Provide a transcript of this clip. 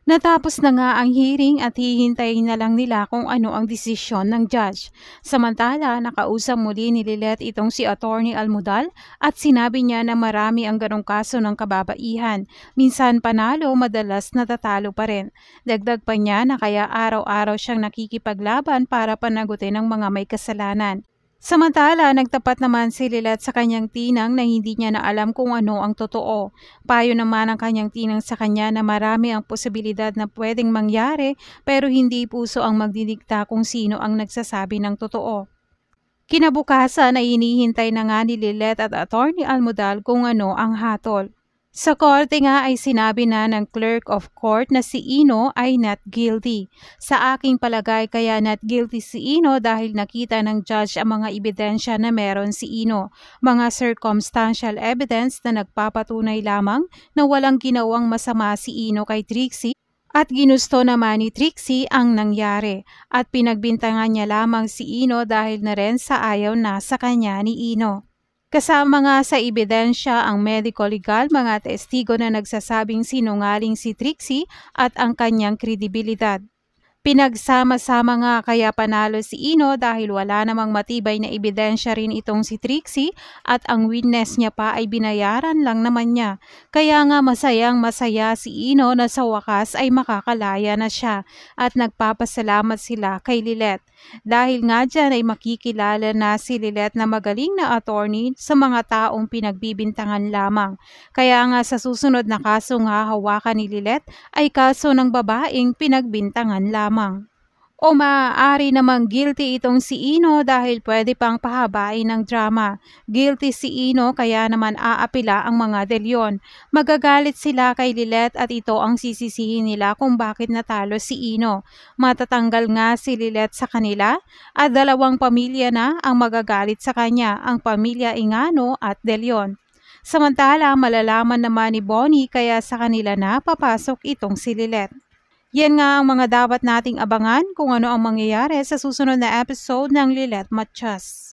Natapos na nga ang hearing at hihintayin na lang nila kung ano ang desisyon ng judge. Samantala, nakausap muli ni Lilet itong si Attorney Almudal at sinabi niya na marami ang ganong kaso ng kababaihan. Minsan panalo, madalas natatalo pa rin. Dagdag pa niya na kaya araw-araw siyang nakikipaglaban para panagutin ang mga may kasalanan. Samantala, nagtapat naman si Lilet sa kanyang tinang na hindi niya na alam kung ano ang totoo. Payo naman ang kanyang tinang sa kanya na marami ang posibilidad na pwedeng mangyari pero hindi puso ang magdidikta kung sino ang nagsasabi ng totoo. Kinabukasan ay hinihintay na nga ni Lilet at Attorney Almudal kung ano ang hatol. Sa korte nga ay sinabi na ng clerk of court na si Ino ay not guilty. Sa aking palagay kaya not guilty si Ino dahil nakita ng judge ang mga ebidensya na meron si Ino. Mga circumstantial evidence na nagpapatunay lamang na walang ginawang masama si Ino kay Trixie at ginusto naman ni Trixie ang nangyari at pinagbintangan niya lamang si Ino dahil na rin sa ayaw na sa kanya ni Ino. Kasama nga sa ebidensya ang medical legal mga testigo na nagsasabing sinungaling si Trixie at ang kanyang kredibilidad. Pinagsama-sama nga kaya panalo si Ino dahil wala namang matibay na ebidensya rin itong si Trixie at ang witness niya pa ay binayaran lang naman niya. Kaya nga masayang masaya si Ino na sa wakas ay makakalaya na siya at nagpapasalamat sila kay Lilet. Dahil nga dyan ay makikilala na si Lilet na magaling na attorney sa mga taong pinagbibintangan lamang. Kaya nga sa susunod na kasong hahawakan ni Lilet ay kaso ng babaeng pinagbintangan lamang. O maaari namang guilty itong si Ino dahil pwede pang pahabain ng drama. Guilty si Ino kaya naman aapila ang mga De Leon. Magagalit sila kay Lilet at ito ang sisisihin nila kung bakit natalo si Ino. Matatanggal nga si Lilet sa kanila at dalawang pamilya na ang magagalit sa kanya, ang pamilya Ingano at De Leon. Samantala, malalaman naman ni Bonnie kaya sa kanila na papasok itong si Lilet. Yan nga ang mga dapat nating abangan kung ano ang mangyayari sa susunod na episode ng Lilet Matias.